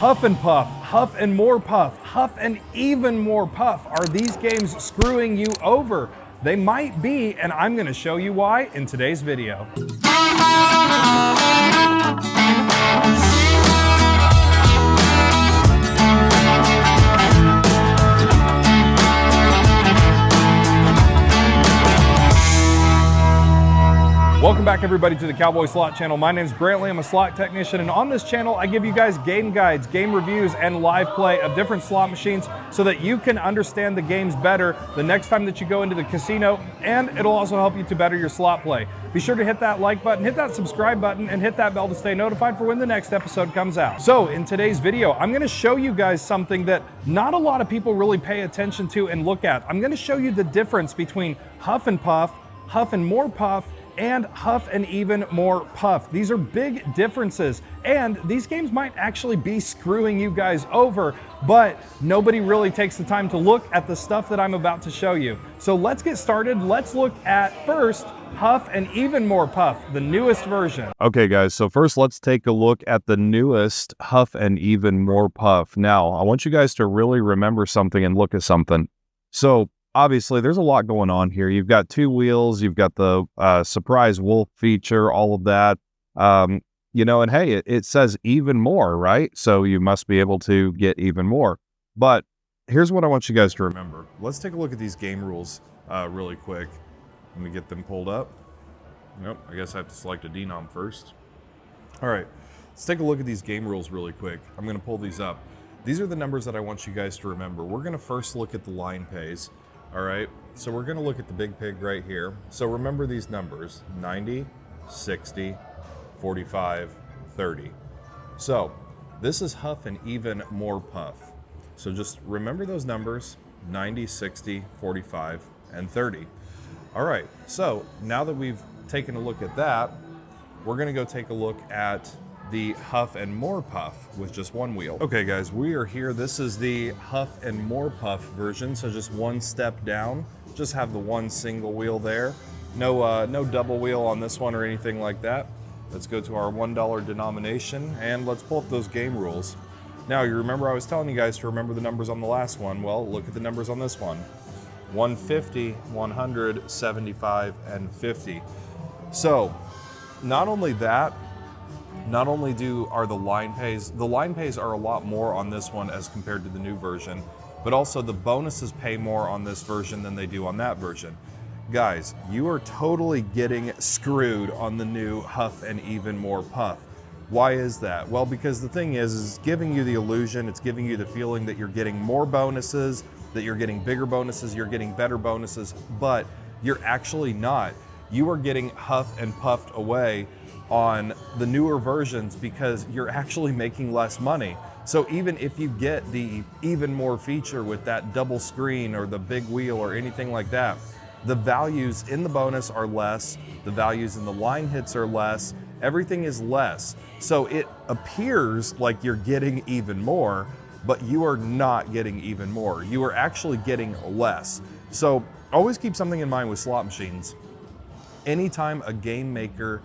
Huff and Puff, Huff and more Puff, Huff and even more Puff. Are these games screwing you over? They might be, and I'm gonna show you why in today's video. Welcome back everybody to the Cowboy Slot Channel. My name is Brantley, I'm a slot technician, and on this channel I give you guys game guides, game reviews, and live play of different slot machines so that you can understand the games better the next time that you go into the casino, and it'll also help you to better your slot play. Be sure to hit that like button, hit that subscribe button, and hit that bell to stay notified for when the next episode comes out. So in today's video, I'm gonna show you guys something that not a lot of people really pay attention to and look at. I'm gonna show you the difference between Huff and Puff, Huff and more Puff, and Huff and even more Puff. These are big differences, and these games might actually be screwing you guys over, but nobody really takes the time to look at the stuff that I'm about to show you. So let's get started. Let's look at first Huff and even more Puff, the newest version. Okay guys, so first let's take a look at the newest Huff and even more Puff. Now, I want you guys to really remember something and look at something. So obviously, there's a lot going on here. You've got two wheels, you've got the surprise wolf feature, all of that. You know, and hey, it says even more, right? So you must be able to get even more. But here's what I want you guys to remember. Let's take a look at these game rules really quick. Let me get them pulled up. Nope, I guess I have to select a denom first. All right, let's take a look at these game rules really quick. I'm gonna pull these up. These are the numbers that I want you guys to remember. We're gonna first look at the line pays. All right, so we're gonna look at the big pig right here. So remember these numbers, 90, 60, 45, 30. So this is Huff and even more Puff. So just remember those numbers, 90, 60, 45, and 30. All right, so now that we've taken a look at that, we're gonna go take a look at the Huff and more Puff with just one wheel. Okay guys, we are here. This is the Huff and more Puff version. So just one step down, just have the one single wheel there. No double wheel on this one or anything like that. Let's go to our $1 denomination and let's pull up those game rules. Now you remember I was telling you guys to remember the numbers on the last one. Well, look at the numbers on this one. 150, 100, 75, and 50. So not only that, not only are the line pays are a lot more on this one as compared to the new version, but also the bonuses pay more on this version than they do on that version. Guys, you are totally getting screwed on the new Huff and even more Puff. Why is that? Well, because the thing is giving you the illusion, it's giving you the feeling that you're getting more bonuses, that you're getting bigger bonuses, you're getting better bonuses, but you're actually not. You are getting Huff and Puffed away on the newer versions because you're actually making less money. So even if you get the even more feature with that double screen or the big wheel or anything like that, the values in the bonus are less, the values in the line hits are less, everything is less. So it appears like you're getting even more, but you are not getting even more. You are actually getting less. So always keep something in mind with slot machines. Anytime a game maker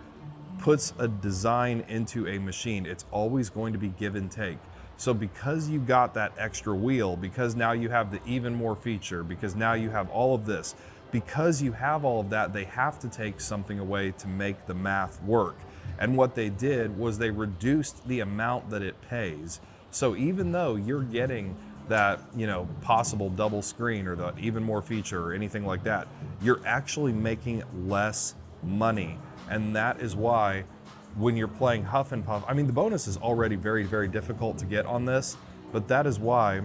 puts a design into a machine, it's always going to be give and take. So because you got that extra wheel, because now you have the even more feature, because now you have all of this, because you have all of that, they have to take something away to make the math work. And what they did was they reduced the amount that it pays. So even though you're getting that, you know, possible double screen or the even more feature or anything like that, you're actually making less money. And that is why when you're playing Huff and Puff, I mean, the bonus is already very, very difficult to get on this, but that is why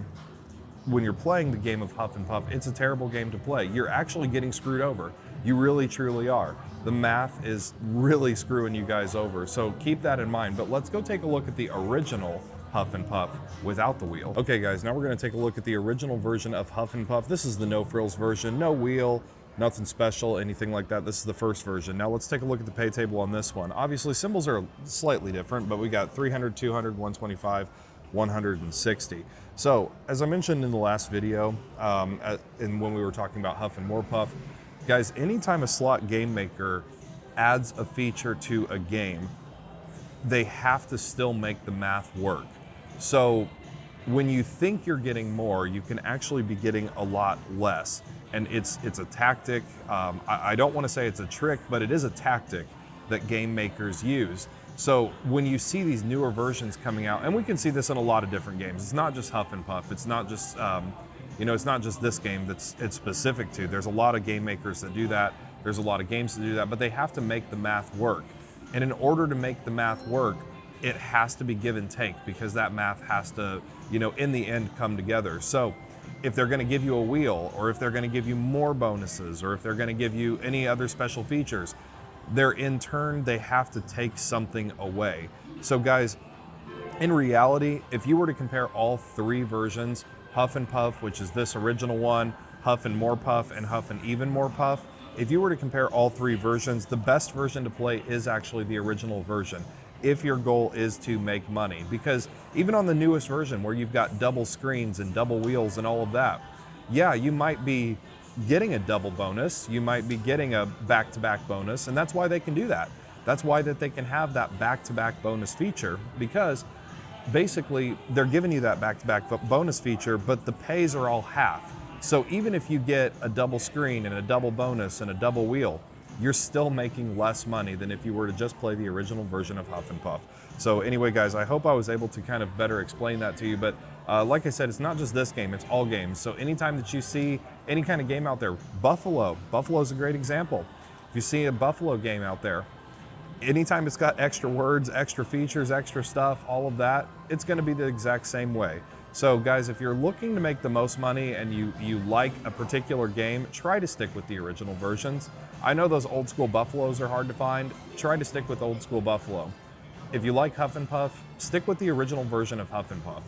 when you're playing the game of Huff and Puff, it's a terrible game to play. You're actually getting screwed over. You really, truly are. The math is really screwing you guys over. So keep that in mind, but let's go take a look at the original Huff and Puff without the wheel. Okay guys, now we're gonna take a look at the original version of Huff and Puff. This is the no frills version, no wheel, nothing special, anything like that. This is the first version. Now let's take a look at the pay table on this one. Obviously symbols are slightly different, but we got 300, 200, 125, 160. So as I mentioned in the last video, and when we were talking about Huff and more Puff, guys, anytime a slot game maker adds a feature to a game, they have to still make the math work. So when you think you're getting more, you can actually be getting a lot less. And it's a tactic. I don't want to say it's a trick, but it is a tactic that game makers use. So when you see these newer versions coming out, and we can see this in a lot of different games. It's not just Huff and Puff. It's not just it's not just this game that's it's specific to. There's a lot of game makers that do that. There's a lot of games that do that, but they have to make the math work. And in order to make the math work, it has to be give and take, because that math has to, in the end come together. So if they're going to give you a wheel, or if they're going to give you more bonuses, or if they're going to give you any other special features, in turn, they have to take something away. So guys, in reality, if you were to compare all three versions, Huff and Puff, which is this original one, Huff and More Puff, and Huff and Even More Puff, if you were to compare all three versions, the best version to play is actually the original version, if your goal is to make money. Because even on the newest version, where you've got double screens and double wheels and all of that, yeah, you might be getting a double bonus, you might be getting a back-to-back bonus, and that's why they can do that. That's why that they can have that back-to-back bonus feature, because basically they're giving you that back-to-back bonus feature, but the pays are all half. So even if you get a double screen and a double bonus and a double wheel, you're still making less money than if you were to just play the original version of Huff and Puff. So anyway, guys, I hope I was able to kind of better explain that to you. But like I said, it's not just this game, it's all games. So anytime that you see any kind of game out there, Buffalo's a great example. If you see a Buffalo game out there, anytime it's got extra words, extra features, extra stuff, all of that, it's going to be the exact same way. So guys, if you're looking to make the most money and you like a particular game, try to stick with the original versions. I know those old school Buffaloes are hard to find. Try to stick with old school Buffalo. If you like Huff and Puff, stick with the original version of Huff and Puff.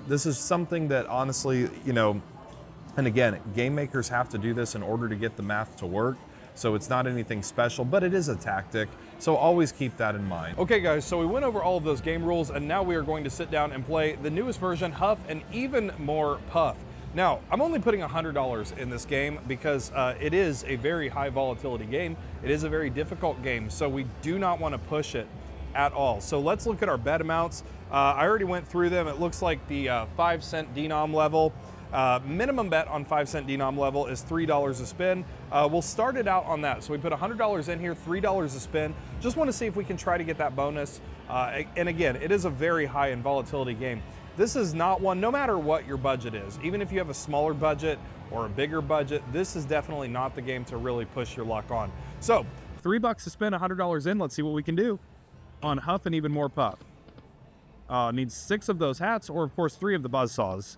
This is something that honestly, and again, game makers have to do this in order to get the math to work. So it's not anything special, but it is a tactic. So always keep that in mind. Okay guys, so we went over all of those game rules, and now we are going to sit down and play the newest version, Huff and Even More Puff. Now, I'm only putting $100 in this game because it is a very high volatility game. It is a very difficult game, so we do not want to push it at all. So let's look at our bet amounts. I already went through them. It looks like the 5 cent denom level, minimum bet on 5 cent denom level is $3 a spin. We'll start it out on that. So we put $100 in here, $3 a spin. Just want to see if we can try to get that bonus. And again, it is a very high in volatility game. This is not one, no matter what your budget is, even if you have a smaller budget or a bigger budget, this is definitely not the game to really push your luck on. So $3 to spin, $100 in. Let's see what we can do on Huff and Even More Puff. Needs 6 of those hats, or of course 3 of the buzzsaws.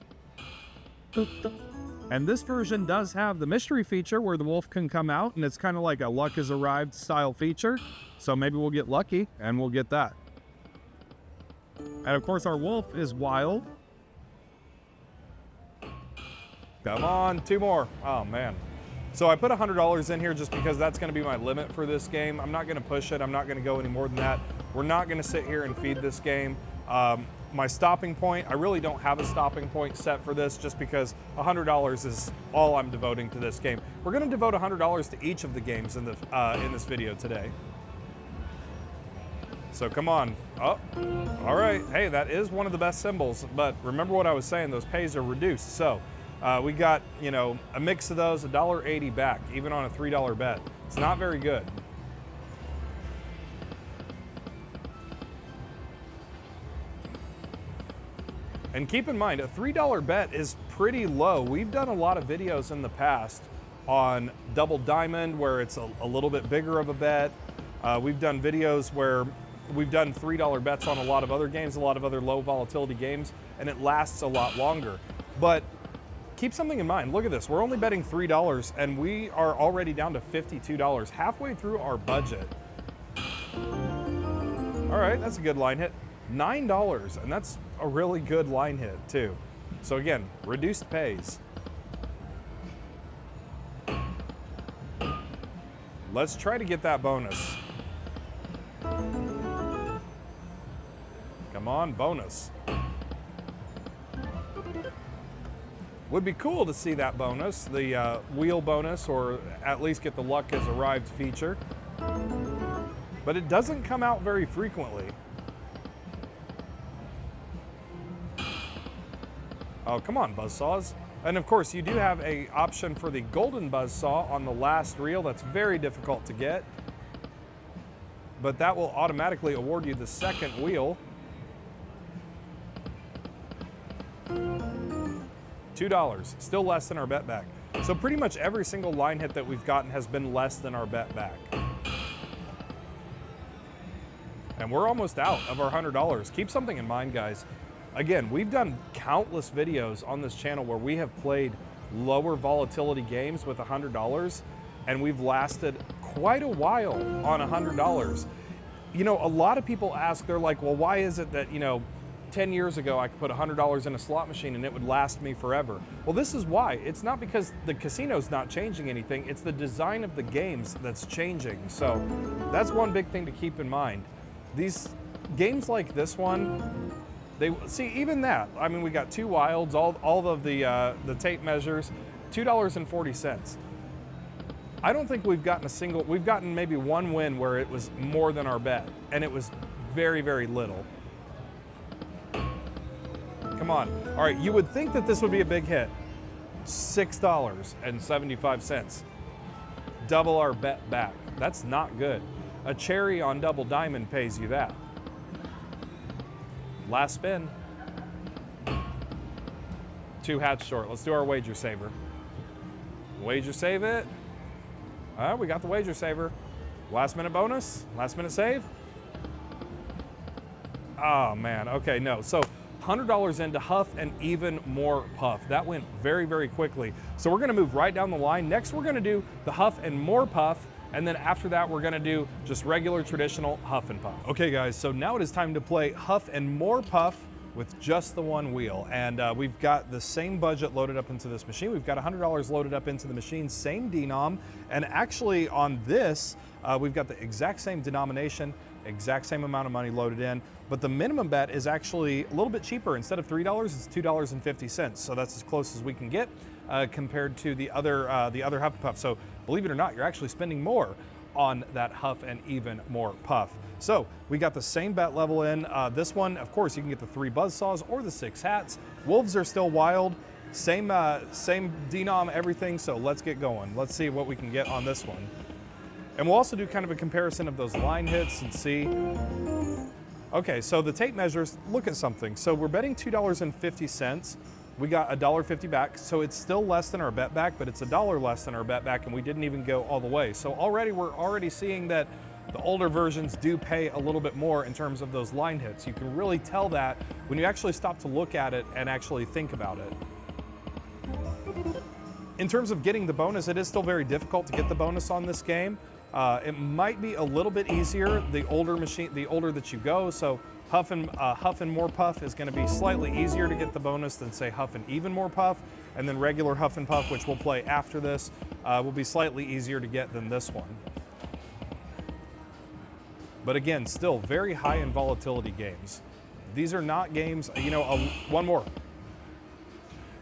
And this version does have the mystery feature where the wolf can come out, and it's kind of like a luck has arrived style feature. So maybe we'll get lucky and we'll get that. And of course our wolf is wild. Come on, 2 more. Oh man. So I put $100 in here just because that's going to be my limit for this game. I'm not going to push it. I'm not going to go any more than that. We're not going to sit here and feed this game. My stopping point, I really don't have a stopping point set for this, just because $100 is all I'm devoting to this game. We're going to devote $100 to each of the games in this video today. So come on. Oh, all right. Hey, that is one of the best symbols, but remember what I was saying, those pays are reduced. So we got, a mix of those, $1.80 back, even on a $3 bet. It's not very good. And keep in mind, a $3 bet is pretty low. We've done a lot of videos in the past on Double Diamond where it's a little bit bigger of a bet. We've done videos where we've done $3 bets on a lot of other games, a lot of other low volatility games, and it lasts a lot longer. But keep something in mind. Look at this. We're only betting $3 and we are already down to $52, halfway through our budget. All right, that's a good line hit. $9, and that's a really good line hit too. So again, reduced pays. Let's try to get that bonus. Come on, bonus. Would be cool to see that bonus, the wheel bonus, or at least get the luck has arrived feature. But it doesn't come out very frequently. Oh, come on, buzzsaws. And of course, you do have a option for the golden buzzsaw on the last reel. That's very difficult to get, but that will automatically award you the second wheel. $2, still less than our bet back. So pretty much every single line hit that we've gotten has been less than our bet back. And we're almost out of our $100. Keep something in mind, guys. Again, we've done countless videos on this channel where we have played lower volatility games with $100, and we've lasted quite a while on $100. You know, a lot of people ask, they're like, well, why is it that, 10 years ago I could put $100 in a slot machine and it would last me forever? Well, this is why. It's not because the casino's not changing anything, it's the design of the games that's changing. So that's one big thing to keep in mind. These games like this one, they see even that. I mean, we got 2 wilds, all of the tape measures, $2.40. I don't think we've gotten maybe one win where it was more than our bet, and it was very, very little. Come on. All right, you would think that this would be a big hit. $6.75. Double our bet back. That's not good. A cherry on double diamond pays you that. Last spin. 2 hats short. Let's do our wager saver. Wager save it. We got the wager saver. Last minute bonus. Last minute save. Oh man. Okay, no. So $100 into Huff and even more Puff. That went very, very quickly. So we're gonna move right down the line. Next, we're gonna do the Huff and more Puff. And then after that, we're gonna do just regular traditional Huff and Puff. Okay guys, so now it is time to play Huff and more Puff with just the one wheel. And we've got the same budget loaded up into this machine. We've got $100 loaded up into the machine, same denom. And actually on this, we've got the exact same denomination, exact same amount of money loaded in, but the minimum bet is actually a little bit cheaper. Instead of $3, it's $2.50. So that's as close as we can get compared to the other Huff and Puff. So believe it or not, you're actually spending more on that Huff and even more Puff. So we got the same bet level in. This one, of course, you can get the 3 buzzsaws or the 6 hats. Wolves are still wild. Same denom, everything. So let's get going. Let's see what we can get on this one. And we'll also do kind of a comparison of those line hits and see. Okay, so the tape measures, look at something. So we're betting $2.50. We got $1.50 back, so it's still less than our bet back, but it's $1 less than our bet back, and we didn't even go all the way. So we're already seeing that the older versions do pay a little bit more in terms of those line hits. You can really tell that when you actually stop to look at it and actually think about it. In terms of getting the bonus, it is still very difficult to get the bonus on this game. It might be a little bit easier the older that you go. So Huff and more Puff is going to be slightly easier to get the bonus than say Huff and even more Puff, and then regular Huff and Puff, which we'll play after this, will be slightly easier to get than this one. But again, still very high in volatility games. These are not games, one more.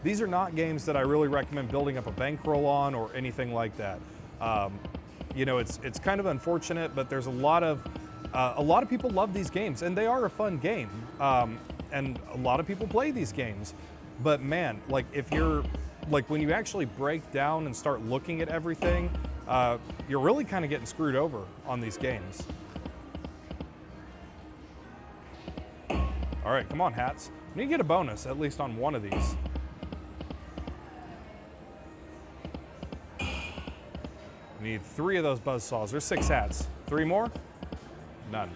These are not games that I really recommend building up a bankroll on or anything like that. It's kind of unfortunate, but there's a lot of people love these games, and they are a fun game. And a lot of people play these games. But man, when you actually break down and start looking at everything, you're really kind of getting screwed over on these games. All right, come on, hats. We need to get a bonus, at least on one of these. We need 3 of those buzzsaws. There's 6 hats. 3 more? None.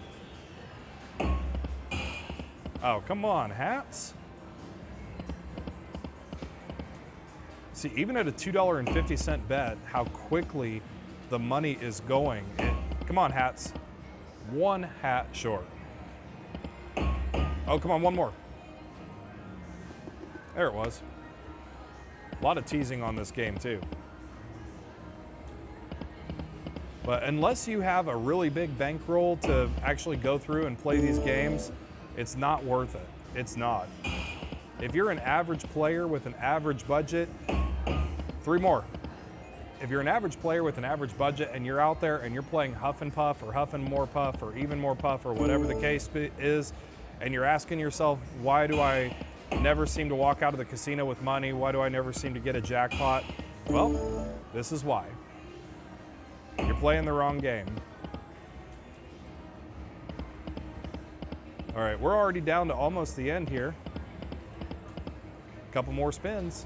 Oh, come on, hats. See, even at a $2.50 bet, how quickly the money is going. Come on, hats. 1 hat short. Oh, come on, 1 more. There it was. A lot of teasing on this game, too. But unless you have a really big bankroll to actually go through and play these games, it's not worth it. It's not. If you're an average player with an average budget, 3 more. If you're an average player with an average budget and you're out there and you're playing Huff and Puff or Huff and more Puff or even more Puff or whatever the case is, and you're asking yourself, why do I never seem to walk out of the casino with money? Why do I never seem to get a jackpot? Well, this is why. You're playing the wrong game. All right, we're already down to almost the end here. Couple more spins.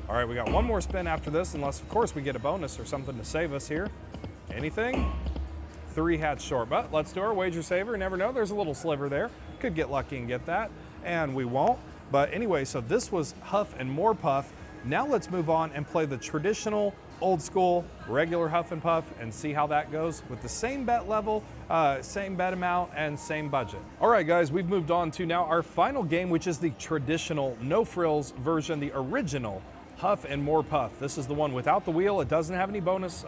All right, we got one more spin after this, unless of course we get a bonus or something to save us here. Anything? 3 hats short, but let's do our wager saver. You never know, there's a little sliver there. Could get lucky and get that, and we won't. But anyway, so this was Huff and More Puff. Now let's move on and play the traditional, old school, regular Huff and Puff and see how that goes with the same bet level, same bet amount, and same budget. All right, guys, we've moved on to now our final game, which is the traditional, no frills version, the original Huff and More Puff. This is the one without the wheel. It doesn't have any bonus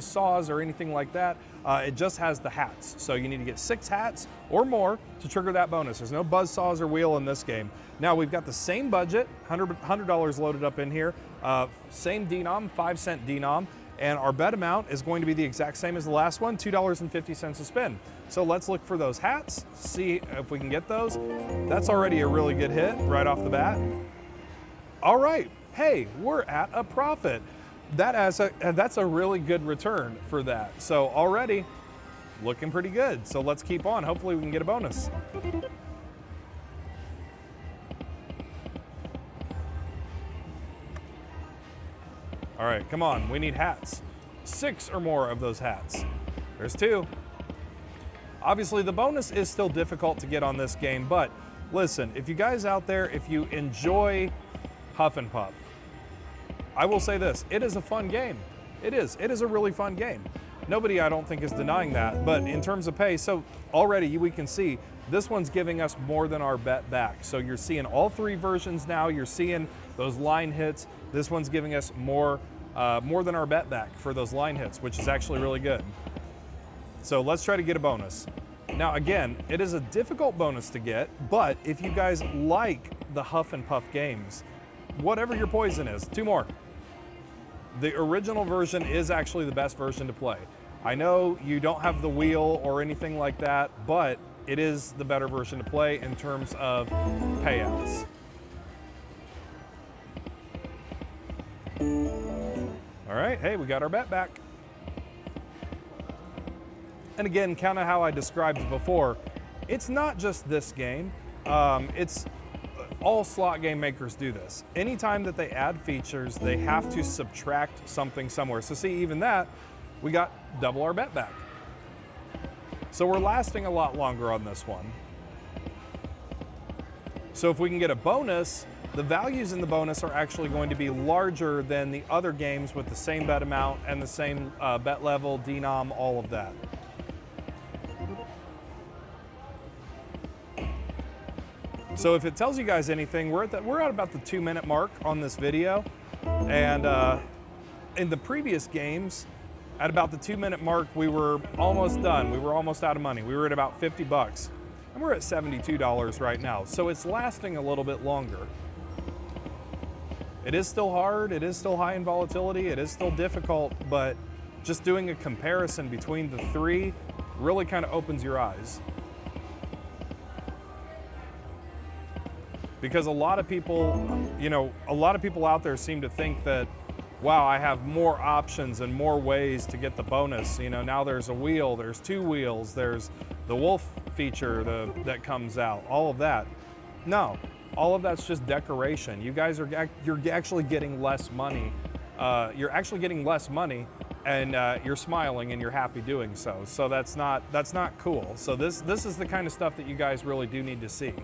saws or anything like that. It just has the hats. So you need to get 6 hats or more to trigger that bonus. There's no buzz saws or wheel in this game. Now we've got the same budget, $100 loaded up in here, same denom, 5-cent denom, and our bet amount is going to be the exact same as the last one, $2.50 a spin. So let's look for those hats, see if we can get those. That's already a really good hit right off the bat. All right. Hey, we're at a profit. That's a really good return for that. So already looking pretty good. So let's keep on. Hopefully we can get a bonus. All right, come on, we need hats. 6 or more of those hats. There's 2. Obviously the bonus is still difficult to get on this game, but listen, if you guys out there, if you enjoy Huff and Puff, I will say this, it is a fun game. It is a really fun game. Nobody, I don't think, is denying that, but in terms of pay, so already we can see this one's giving us more than our bet back. So you're seeing all 3 versions now, you're seeing those line hits. This one's giving us more than our bet back for those line hits, which is actually really good. So let's try to get a bonus. Now again, it is a difficult bonus to get, but if you guys like the Huff and Puff games, whatever your poison is, 2 more. The original version is actually the best version to play. I know you don't have the wheel or anything like that, but it is the better version to play in terms of payouts. All right, hey, we got our bet back. And again, kind of how I described before, it's not just this game, it's all slot game makers do this. Anytime that they add features, they have to subtract something somewhere. So see, even that, we got double our bet back. So we're lasting a lot longer on this one. So if we can get a bonus, the values in the bonus are actually going to be larger than the other games with the same bet amount and the same bet level, denom, all of that. So if it tells you guys anything, we're at about the 2-minute mark on this video. And in the previous games, at about the 2-minute mark, we were almost done. We were almost out of money. We were at about 50 bucks. And we're at $72 right now. So it's lasting a little bit longer. It is still hard. It is still high in volatility. It is still difficult, but just doing a comparison between the 3 really kind of opens your eyes. Because a lot of people, a lot of people out there seem to think that, wow, I have more options and more ways to get the bonus. Now there's a wheel, there's 2 wheels, there's the wolf feature that comes out, all of that. No, all of that's just decoration. You guys you're actually getting less money. You're actually getting less money, and you're smiling and you're happy doing so. So that's not cool. So this is the kind of stuff that you guys really do need to see.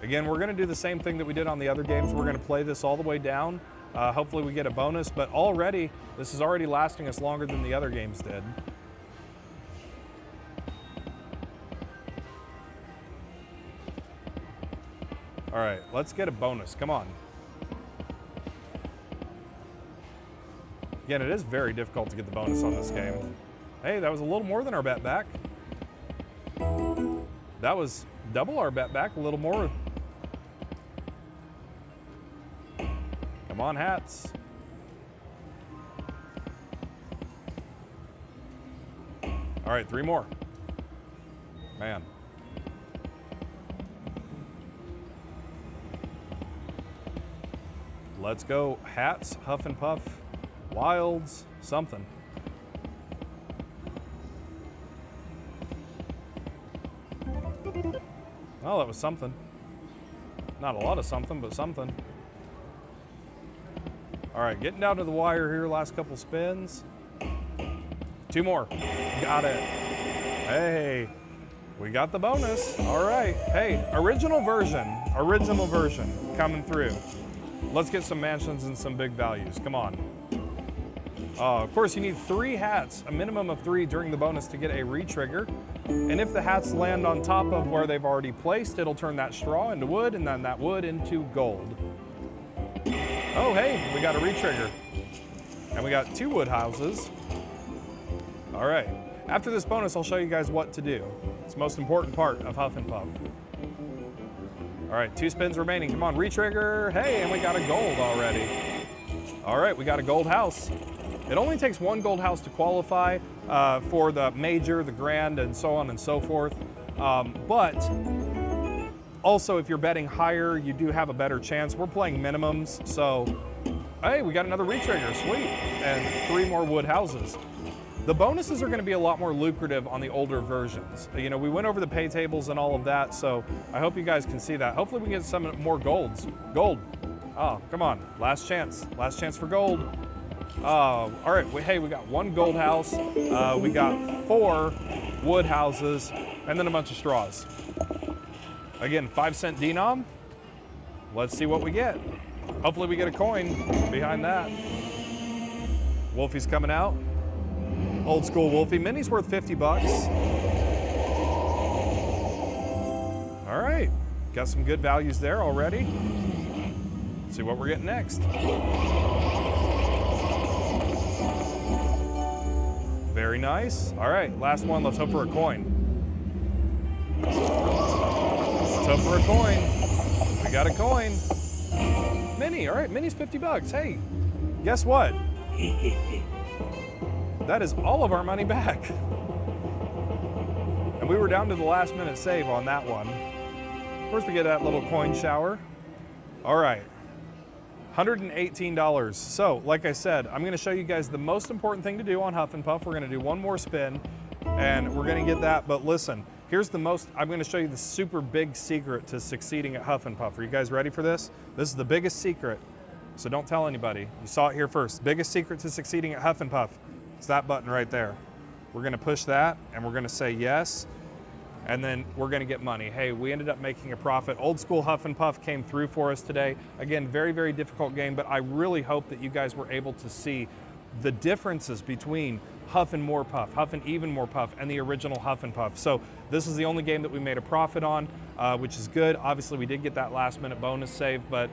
Again, we're gonna do the same thing that we did on the other games. We're gonna play this all the way down. Hopefully we get a bonus, but already, this is already lasting us longer than the other games did. All right, let's get a bonus, come on. Again, it is very difficult to get the bonus on this game. Hey, that was a little more than our bet back. That was double our bet back, a little more. Come on, hats. All All right, 3 more. Man. Let's go. Hats, Huff and Puff, Wilds, something. Oh, that was something. Not a lot of something, but something. All right, getting down to the wire here, last couple spins. 2 more. Got it. Hey, we got the bonus. All right. Hey, original version coming through. Let's get some mansions and some big values. Come on. Of course, you need 3 hats, a minimum of 3 during the bonus to get a re-trigger. And if the hats land on top of where they've already placed, it'll turn that straw into wood and then that wood into gold. Oh, hey, we got a re-trigger. And we got 2 wood houses. All right. After this bonus, I'll show you guys what to do. It's the most important part of Huff and Puff. All right, 2 spins remaining. Come on, re-trigger. Hey, and we got a gold already. All right, we got a gold house. It only takes 1 gold house to qualify for the major, the grand, and so on and so forth. But also, if you're betting higher, you do have a better chance. We're playing minimums, so hey, we got another re-trigger, sweet. And 3 more wood houses. The bonuses are going to be a lot more lucrative on the older versions. You know, we went over the pay tables and all of that, so I hope you guys can see that. Hopefully we can get some more golds. Gold. Oh, come on. Last chance. Last chance for gold. All right. Hey, we got 1 gold house. We got 4 wood houses, and then a bunch of straws. Again, 5-cent denom. Let's see what we get. Hopefully we get a coin behind that. Wolfie's coming out. Old school Wolfie. Mini's worth 50 bucks. All right, got some good values there already. Let's see what we're getting next. Very nice. All right, last one. Let's hope for a coin. Let's hope for a coin. We got a coin. Mini. All right, Mini's 50 bucks. Hey, guess what? That is all of our money back. And we were down to the last minute save on that one. First we get that little coin shower. All right, $118. So like I said, I'm gonna show you guys the most important thing to do on Huff and Puff. We're gonna do 1 more spin and we're gonna get that, but listen, I'm gonna show you the super big secret to succeeding at Huff and Puff. Are you guys ready for this? This is the biggest secret, so don't tell anybody. You saw it here first. Biggest secret to succeeding at Huff and Puff. It's that button right there. We're gonna push that and we're gonna say yes, and then we're gonna get money. Hey, we ended up making a profit. Old school Huff and Puff came through for us today. Again, very, very difficult game, but I really hope that you guys were able to see the differences between Huff and More Puff, Huff and Even More Puff, and the original Huff and Puff. So this is the only game that we made a profit on, which is good. Obviously, we did get that last minute bonus save, but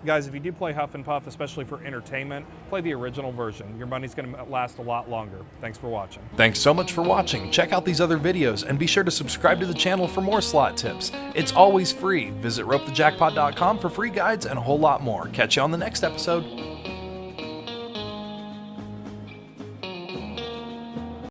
guys, if you do play Huff and Puff, especially for entertainment, play the original version. Your money's gonna last a lot longer. Thanks for watching. Thanks so much for watching. Check out these other videos and be sure to subscribe to the channel for more slot tips. It's always free. Visit ropethejackpot.com for free guides and a whole lot more. Catch you on the next episode.